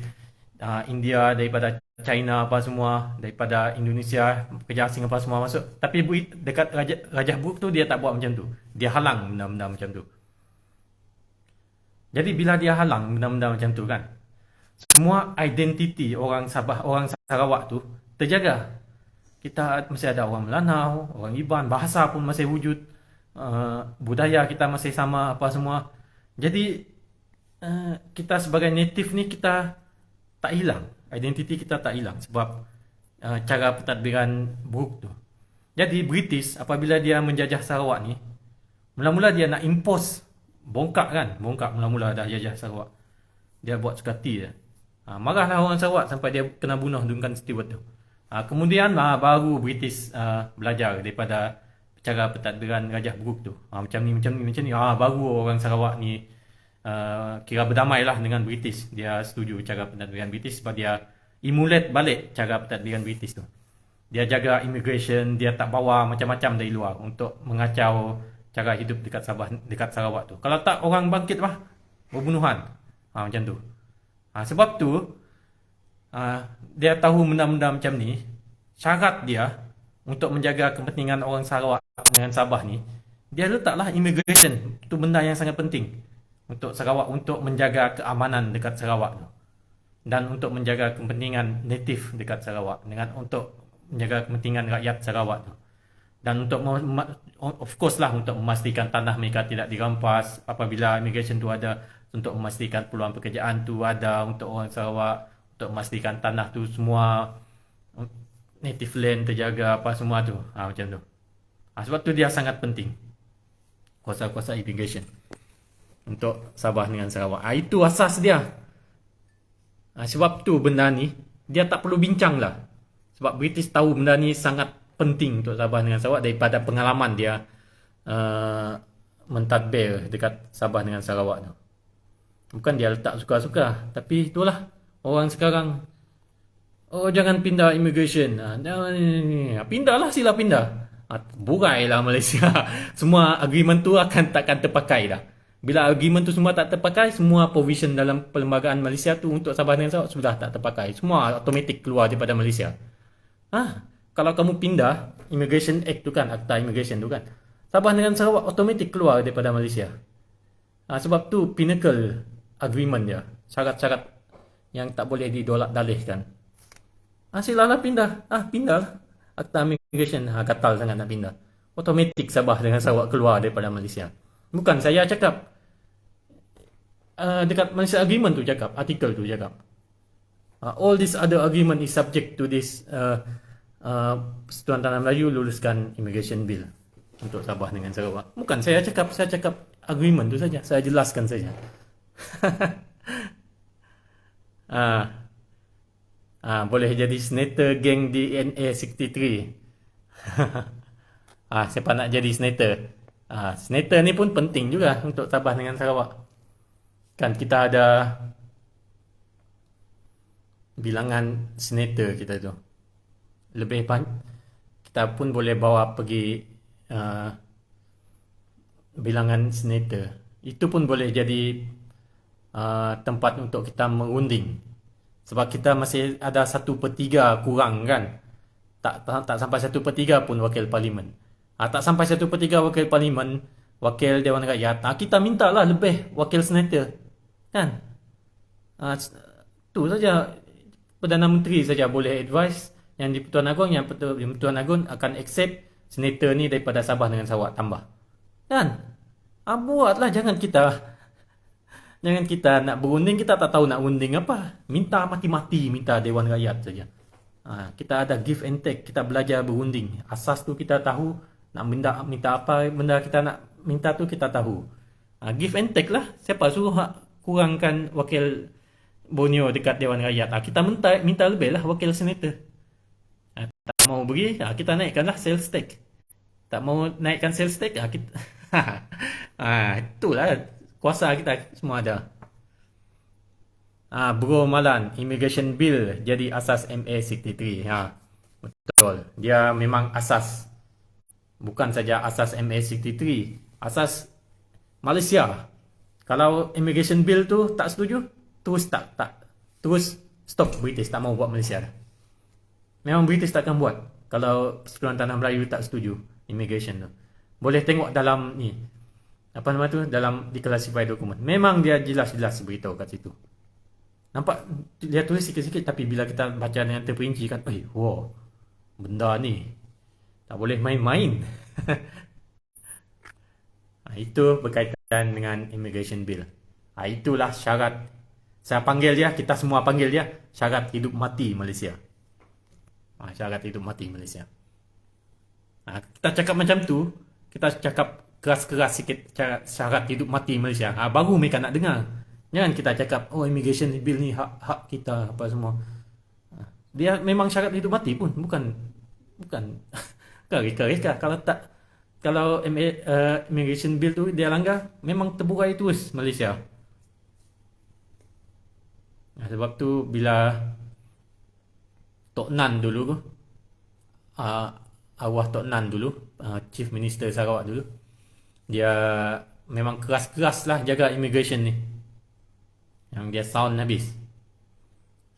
India, daripada China apa semua, daripada Indonesia, pekerja asing apa semua masuk. Tapi dekat Rajah Buruk tu dia tak buat macam tu. Dia halang benda-benda macam tu. Jadi bila dia halang benda-benda macam tu kan, semua identiti orang Sabah, orang Sarawak tu terjaga. Kita masih ada orang Melanau, orang Iban, bahasa pun masih wujud, budaya kita masih sama apa semua. Jadi kita sebagai native ni kita tak hilang, identiti kita tak hilang sebab cara pentadbiran buruk tu. Jadi British apabila dia menjajah Sarawak ni, mula-mula dia nak impose, bongkak mula-mula dah jajah Sarawak. Dia buat suka hati je. Marahlah orang Sarawak sampai dia kena bunuh Duncan Stewart tu. Kemudian baru British belajar daripada cara pentadbiran Rajah Buruk tu. Macam ni. Baru orang Sarawak ni kira berdamai lah dengan British. Dia setuju cara pentadbiran British sebab dia emulate balik cara pentadbiran British tu. Dia jaga immigration, dia tak bawa macam-macam dari luar untuk mengacau cara hidup dekat Sabah, dekat Sarawak tu. Kalau tak orang bangkit lah, berbunuhan. Macam tu. Sebab tu dia tahu benda-benda macam ni. Syarat dia untuk menjaga kepentingan orang Sarawak dengan Sabah ni, dia letaklah immigration. Itu benda yang sangat penting untuk Sarawak, untuk menjaga keamanan dekat Sarawak tu, dan untuk menjaga kepentingan native dekat Sarawak, dengan untuk menjaga kepentingan rakyat Sarawak tu, dan untuk of course lah untuk memastikan tanah mereka tidak dirampas apabila immigration tu ada, untuk memastikan peluang pekerjaan tu ada untuk orang Sarawak, untuk memastikan tanah tu semua native land terjaga apa semua tu. Macam tu. Sebab tu dia sangat penting, kuasa-kuasa immigration untuk Sabah dengan Sarawak. Itu asas dia. Sebab tu benda ni dia tak perlu bincang lah. Sebab British tahu benda ni sangat penting untuk Sabah dengan Sarawak daripada pengalaman dia mentadbir dekat Sabah dengan Sarawak tu. Bukan dia letak suka-suka, tapi itulah orang sekarang. Jangan pindah immigration. Pindahlah, sila pindah. Burailah Malaysia. Semua agreement tu takkan terpakai dah. Bila agreement tu semua tak terpakai, semua provision dalam perlembagaan Malaysia tu untuk Sabah dan Sarawak sudah tak terpakai. Semua automatik keluar daripada Malaysia. Kalau kamu pindah, Immigration Act tu kan, Akta Immigration tu kan, Sabah dengan Sarawak automatik keluar daripada Malaysia. Sebab tu pinnacle agreement dia, syarat-syarat yang tak boleh didolak-dalihkan. Silalah pindah. Pindahlah. Akta Immigration gatal sangat nak pindah. Automatik Sabah dengan Sarawak keluar daripada Malaysia. Bukan saya cakap, dekat Malaysia Agreement tu cakap, artikel tu cakap, all this other agreement is subject to this Persekutuan Tanah Melayu luluskan immigration bill untuk Sabah dengan Sarawak. Bukan saya cakap agreement tu saja, saya jelaskan saja. Boleh jadi senator geng di NA63. Siapa nak jadi senator? Senator ni pun penting juga untuk Sabah dengan Sarawak. Kan kita ada bilangan senator kita tu. Lebih kita pun boleh bawa pergi bilangan senator. Itu pun boleh jadi tempat untuk kita mengundi. Sebab kita masih ada 1/3 kurang kan. Tak sampai 1/3 pun wakil parlimen. Tak sampai 1/3 wakil parlimen, wakil Dewan Rakyat. Kita mintalah lebih wakil senator. Kan? Tu saja. Perdana Menteri saja boleh advise yang di Pertuan Agong, yang Pertuan Agong akan accept senator ni daripada Sabah dengan Sarawak tambah. Kan? Buatlah, jangan kita nak berunding, kita tak tahu nak unding apa. Minta mati-mati, minta Dewan Rakyat saja. Kita ada give and take, kita belajar berunding. Asas tu kita tahu, nak minta apa benda kita nak minta tu kita tahu. Give and take lah. Siapa suruh kurangkan wakil Borneo dekat Dewan Rakyat? Kita minta lebih lah wakil senator. Tak mau beri, kita naikkanlah sales tax. Tak mau naikkan sales tax, kita itulah kuasa kita semua ada. Bro Malan, immigration bill jadi asas MA63. Betul. Dia memang asas. Bukan saja asas MA63, asas Malaysia. Kalau immigration bill tu tak setuju, terus terus stop. British tak mau buat Malaysia. Memang British takkan buat kalau Persekutuan Tanah Melayu tak setuju immigration tu. Boleh tengok dalam ni, apa nama tu, dalam declassified dokumen. Memang dia jelas-jelas beritahu kat situ. Nampak dia tulis sikit-sikit, tapi bila kita baca dengan terperinci kan, wow, benda ni tak boleh main-main. Itu berkaitan dengan immigration bill. Itulah syarat. Saya panggil dia, kita semua panggil dia syarat hidup mati Malaysia. Syarat hidup mati Malaysia. Kita cakap macam tu, kita cakap keras-keras sikit syarat hidup mati Malaysia. Baru mereka nak dengar. Jangan kita cakap, immigration bill ni hak kita apa semua. Dia memang syarat hidup mati pun, bukan reka-reka. Kalau immigration bill tu dia langgar, memang terburai terus Malaysia. Sebab tu bila Tok Nan dulu, arwah Tok Nan dulu, Chief Minister Sarawak dulu, dia memang keras-keras lah jaga immigration ni. Yang dia sound habis.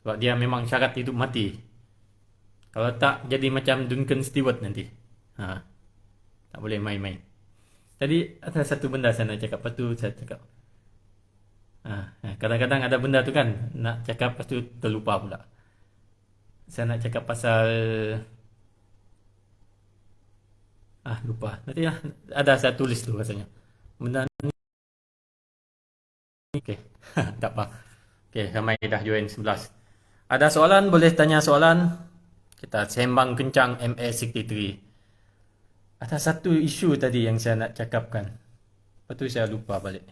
Sebab dia memang syarat hidup mati. Kalau tak, jadi macam Duncan Stewart nanti. Tak boleh main-main. Tadi ada satu benda saya nak cakap, lepas tu saya cakap. Kadang-kadang ada benda tu kan, nak cakap lepas tu terlupa pula. Saya nak cakap pasal lupa. Nanti ada saya tulis tu rasanya. Benda ni. Okey. Tak apa. Okey, ramai dah join 11. Ada soalan, boleh tanya soalan. Kita sembang kencang MA63. Ada satu isu tadi yang saya nak cakapkan. Lepas tu saya lupa balik.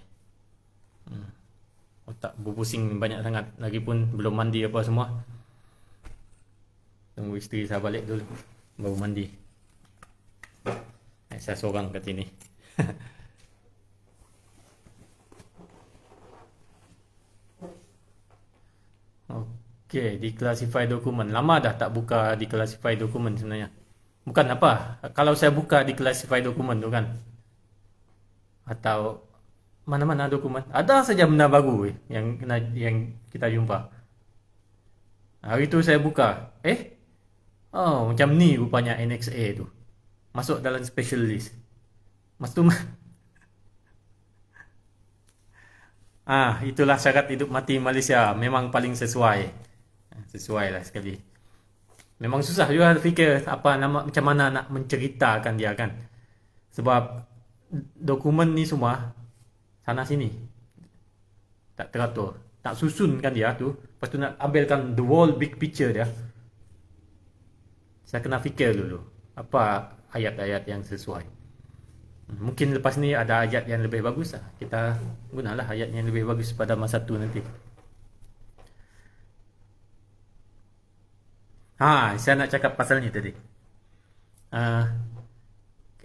Otak berpusing banyak sangat. Lagipun belum mandi apa semua. Tunggu isteri saya balik dulu, baru mandi. Saya seorang kat sini. Okey, declassify dokumen. Lama dah tak buka declassify dokumen sebenarnya. Bukan apa, kalau saya buka declassify dokumen tu kan, atau mana-mana dokumen, ada saja benda baru yang kita jumpa. Hari tu saya buka, macam ni rupanya NXA tu. Masuk dalam special list. Itulah syarat hidup mati Malaysia. Memang paling sesuai. Sesuai lah sekali. Memang susah juga fikir macam mana nak menceritakan dia kan. Sebab dokumen ni semua sana sini. Tak teratur. Tak susunkan dia tu. Lepas tu nak ambilkan the whole big picture dia. Saya kena fikir dulu. Apa ayat-ayat yang sesuai. Mungkin lepas ni ada ayat yang lebih bagus lah. Kita gunalah ayat yang lebih bagus pada masa tu nanti. Saya nak cakap pasal ni tadi.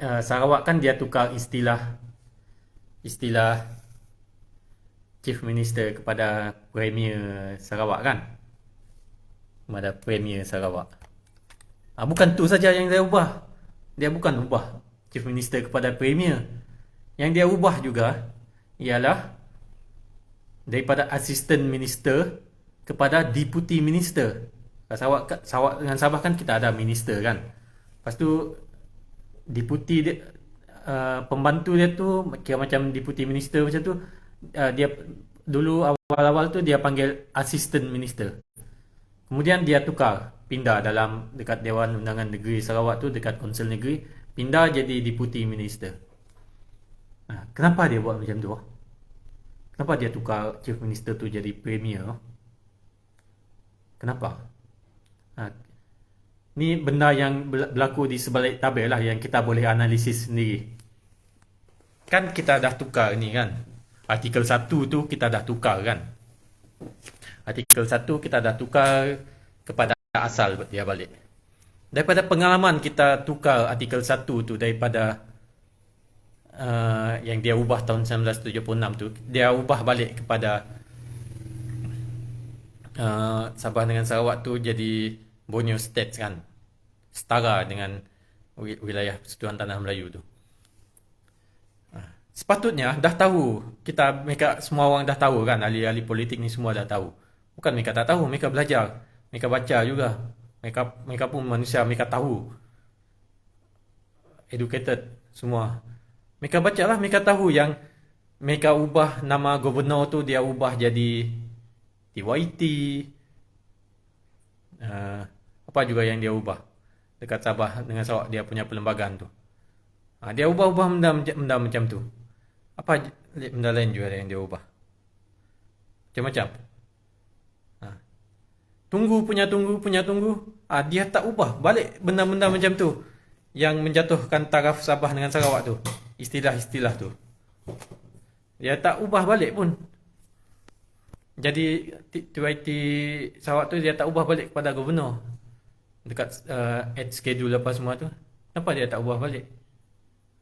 Sarawak kan dia tukar istilah Chief Minister kepada Premier Sarawak kan. Kepada Premier Sarawak. Bukan tu saja yang dia ubah. Dia bukan ubah Chief Minister kepada Premier. Yang dia ubah juga ialah daripada Assistant Minister kepada Deputy Minister. Sarawak dengan Sabah kan kita ada Minister kan. Lepas tu Deputy dia, pembantu dia tu kira macam Deputy Minister macam tu. Dia dulu awal-awal tu dia panggil Assistant Minister. Kemudian dia tukar, pindah dekat Dewan Undangan Negeri Sarawak tu, dekat Konsel Negeri, pindah jadi Deputy Minister. Kenapa dia buat macam tu? Kenapa dia tukar Chief Minister tu jadi Premier? Kenapa? Ni benda yang berlaku di sebalik tabel lah, yang kita boleh analisis sendiri. Kan kita dah tukar ni kan. Artikel 1 tu kita dah tukar kan. Artikel 1 kita dah tukar kepada asal dia balik. Daripada pengalaman kita tukar artikel 1 tu daripada yang dia ubah tahun 1976 tu, dia ubah balik kepada Sabah dengan Sarawak tu jadi Borneo State kan, setara dengan wilayah Persekutuan Tanah Melayu tu. Sepatutnya dah tahu, mereka semua orang dah tahu kan, ahli-ahli politik ni semua dah tahu. Bukan mereka tak tahu, mereka belajar, mereka baca juga. Mereka pun manusia, mereka tahu. Educated semua. Mereka baca lah, mereka tahu yang mereka ubah nama gubernur tu, dia ubah jadi TYT. Apa juga yang dia ubah dekat Sabah dengan Sarawak, dia punya perlembagaan tu. Dia ubah-ubah benda macam tu. Apa benda lain juga yang dia ubah. Macam-macam. Tunggu. Dia tak ubah balik benda-benda macam tu yang menjatuhkan taraf Sabah dengan Sarawak tu. Istilah-istilah tu. Dia tak ubah balik pun. Jadi TYT Sarawak tu dia tak ubah balik kepada gubernur. Dekat ad schedule apa semua tu. Kenapa dia tak ubah balik?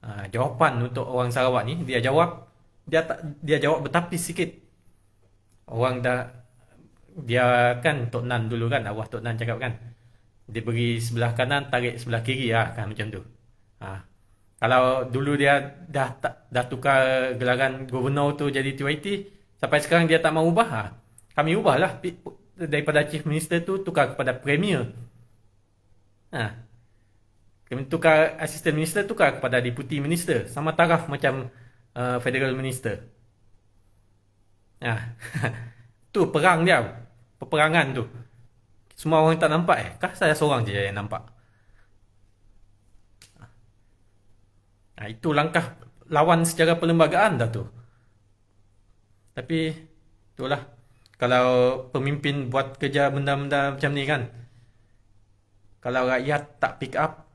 Jawapan untuk orang Sarawak ni, dia jawab bertapis sikit. Dia kan Tok Nan dulu kan, arwah Tok Nan cakap kan, dia beri sebelah kanan, tarik sebelah kiri kan macam tu. Kalau dulu dia dah tukar gelaran gubernur tu jadi TYT, sampai sekarang dia tak mau ubah, kami ubahlah daripada chief minister tu tukar kepada premier. Kami tukar assistant minister, tukar kepada deputy minister, sama taraf macam federal minister. Tu perang dia, peperangan tu. Semua orang tak nampak kah saya seorang je yang nampak? Itu langkah lawan secara perlembagaan dah tu. Tapi itulah, kalau pemimpin buat kerja benda-benda macam ni kan, kalau rakyat tak pick up,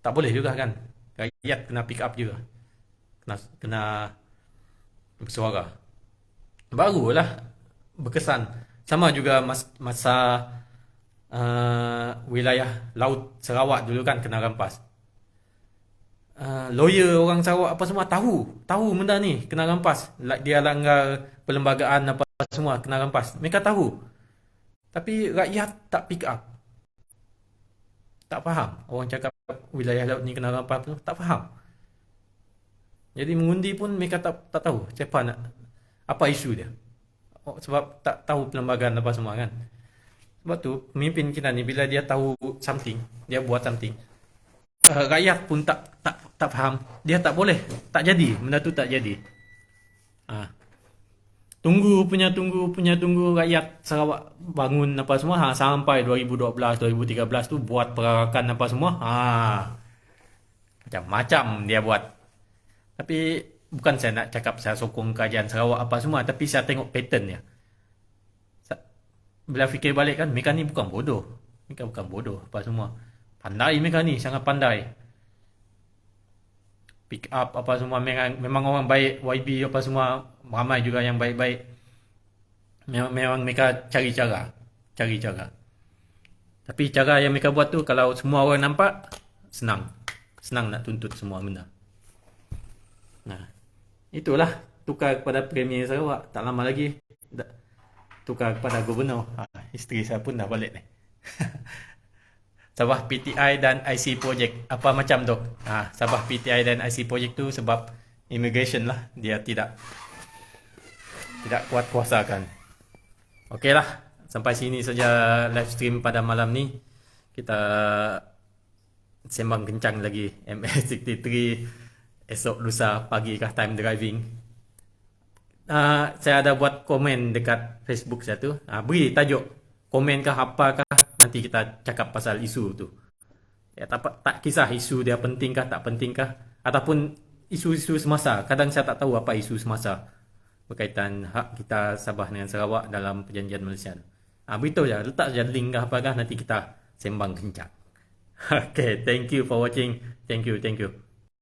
tak boleh juga kan. Rakyat kena pick up juga, kena bersuara, barulah berkesan. Sama juga masa wilayah laut Sarawak dulu kan kena rampas. Lawyer orang Sarawak apa semua tahu benda ni kena rampas, dia langgar perlembagaan apa semua kena rampas, mereka tahu. Tapi rakyat tak pick up, tak faham. Orang cakap wilayah laut ni kena rampas tu, tak faham. Jadi mengundi pun mereka tak tahu siapa nak, apa isu dia. Sebab tak tahu perlembagaan apa semua kan. Sebab tu pemimpin kita ni bila dia tahu something, dia buat something, rakyat pun tak faham, dia tak boleh, tak jadi, benda tu tak jadi. Tunggu rakyat Sarawak bangun apa semua, sampai 2012 2013 tu buat perarakan apa semua, macam-macam dia buat. Tapi bukan saya nak cakap saya sokong kerajaan Sarawak apa semua, tapi saya tengok pattern dia. Bila fikir balik kan, mereka ni bukan bodoh, apa semua. Pandai mereka ni, sangat pandai. Pick up apa semua, memang orang baik. YB apa semua, ramai juga yang baik-baik. Memang mereka cari cara. Tapi cara yang mereka buat tu, kalau semua orang nampak, senang nak tuntut semua benda. Itulah tukar kepada Premier Sarawak. Tak lama lagi tukar kepada gubernur. Isteri saya pun dah balik ni. Sabah PTI dan IC Project. Apa macam tu? Sabah PTI dan IC Project tu sebab immigration lah. Dia tidak kuat kuasakan. Okeylah. Sampai sini saja live stream pada malam ni. Kita sembang kencang lagi. MS63 esok lusa pagi kah time driving. Saya ada buat komen dekat Facebook saya tu. Beri tajuk komen kah apakah, nanti kita cakap pasal isu tu. Tak kisah isu dia penting kah tak penting kah, ataupun isu-isu semasa. Kadang saya tak tahu apa isu semasa berkaitan hak kita Sabah dengan Sarawak dalam perjanjian Malaysia. Beritahu je, letak je link kah apakah, nanti kita sembang kencang. Okay, thank you for watching. Thank you.